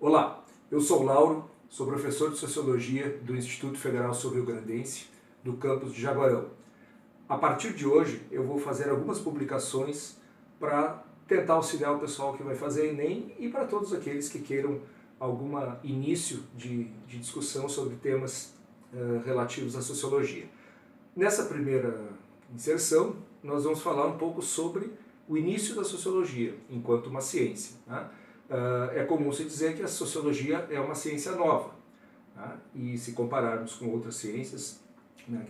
Olá, eu sou o Lauro, sou professor de Sociologia do Instituto Federal Sul-Rio-Grandense, do campus de Jaguarão. A partir de hoje, eu vou fazer algumas publicações para tentar auxiliar o pessoal que vai fazer Enem e para todos aqueles que queiram algum início de discussão sobre temas relativos à sociologia. Nessa primeira inserção, nós vamos falar um pouco sobre o início da sociologia enquanto uma ciência, né? É comum se dizer que a sociologia é uma ciência nova, né? E se compararmos com outras ciências, né,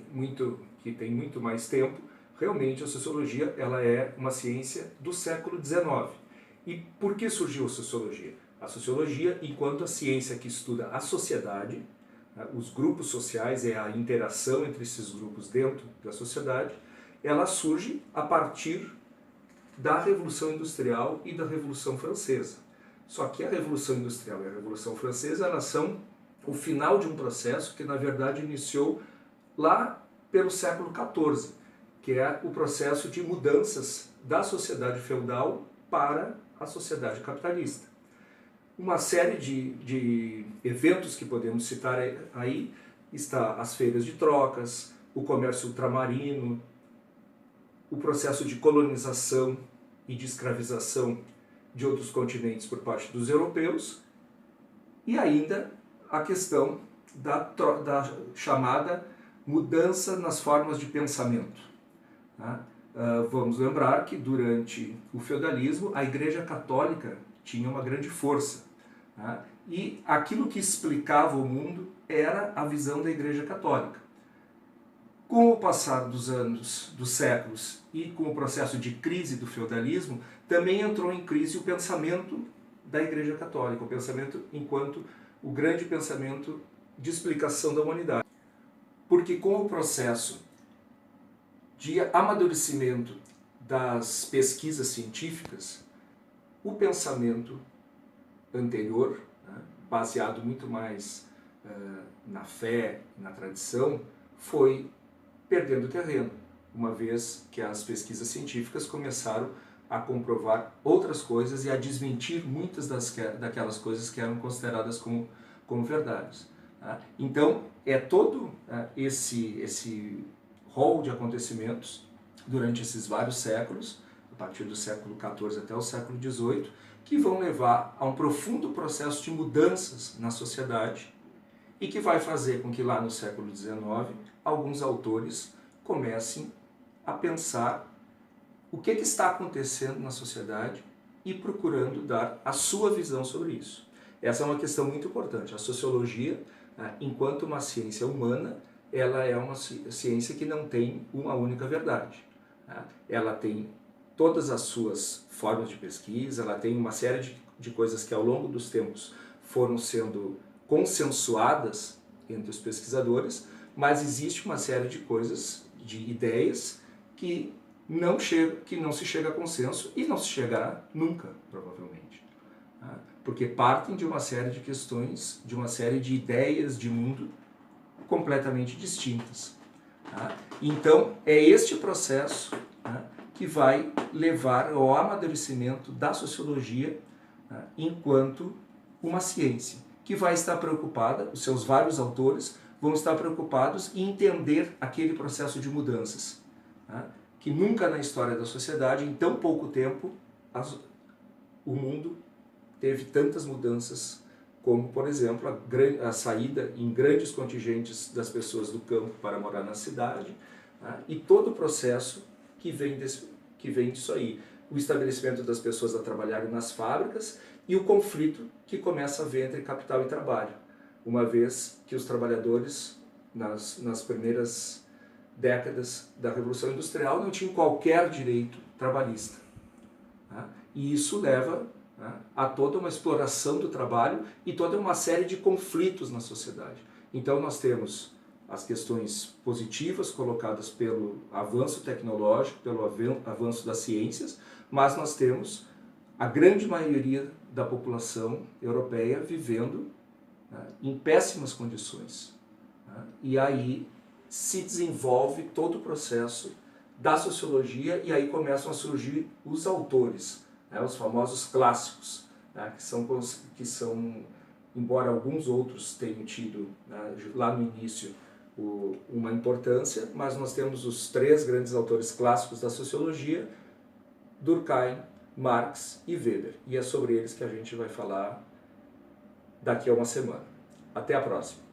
que tem muito mais tempo, realmente a sociologia ela é uma ciência do século XIX. E por que surgiu a sociologia? A sociologia, enquanto a ciência que estuda a sociedade, né, os grupos sociais, é a interação entre esses grupos dentro da sociedade, ela surge a partir da Revolução Industrial e da Revolução Francesa. Só que a Revolução Industrial e a Revolução Francesa elas são o final de um processo que, na verdade, iniciou lá pelo século XIV, que é o processo de mudanças da sociedade feudal para a sociedade capitalista. Uma série de eventos que podemos citar aí está as feiras de trocas, o comércio ultramarino, o processo de colonização e de escravização de outros continentes por parte dos europeus e ainda a questão da chamada mudança nas formas de pensamento. Vamos lembrar que durante o feudalismo a Igreja Católica tinha uma grande força, e aquilo que explicava o mundo era a visão da Igreja Católica. Com o passar dos anos, dos séculos e com o processo de crise do feudalismo, também entrou em crise o pensamento da Igreja Católica, o pensamento enquanto o grande pensamento de explicação da humanidade. Porque com o processo de amadurecimento das pesquisas científicas, o pensamento anterior, baseado muito mais na fé, na tradição, foi perdendo terreno, uma vez que as pesquisas científicas começaram a comprovar outras coisas e a desmentir muitas daquelas coisas que eram consideradas como verdades. Então, é todo esse rol de acontecimentos durante esses vários séculos, a partir do século XIV até o século XVIII, que vão levar a um profundo processo de mudanças na sociedade e que vai fazer com que lá no século XIX alguns autores comecem a pensar o que está acontecendo na sociedade e procurando dar a sua visão sobre isso. Essa é uma questão muito importante. A sociologia, enquanto uma ciência humana, ela é uma ciência que não tem uma única verdade. Ela tem todas as suas formas de pesquisa, ela tem uma série de coisas que ao longo dos tempos foram sendo consensuadas entre os pesquisadores, mas existe uma série de coisas, de ideias, que não se chega a consenso e não se chegará nunca, provavelmente. Porque partem de uma série de questões, de uma série de ideias de mundo completamente distintas. Então, é este processo que vai levar ao amadurecimento da sociologia enquanto uma ciência, que vai estar preocupada, os seus vários autores vão estar preocupados em entender aquele processo de mudanças, que nunca na história da sociedade, em tão pouco tempo, o mundo teve tantas mudanças como, por exemplo, a saída em grandes contingentes das pessoas do campo para morar na cidade, e todo o processo que vem disso aí. O estabelecimento das pessoas a trabalharem nas fábricas e o conflito que começa a haver entre capital e trabalho, uma vez que os trabalhadores, nas primeiras décadas da Revolução Industrial, não tinham qualquer direito trabalhista. E isso leva a toda uma exploração do trabalho e toda uma série de conflitos na sociedade. Então nós temos as questões positivas colocadas pelo avanço tecnológico, pelo avanço das ciências, mas nós temos a grande maioria da população europeia vivendo em péssimas condições. E aí se desenvolve todo o processo da sociologia e aí começam a surgir os autores, os famosos clássicos, que são embora alguns outros tenham tido, né, lá no início, uma importância, mas nós temos os três grandes autores clássicos da sociologia, Durkheim, Marx e Weber. E é sobre eles que a gente vai falar daqui a uma semana. Até a próxima!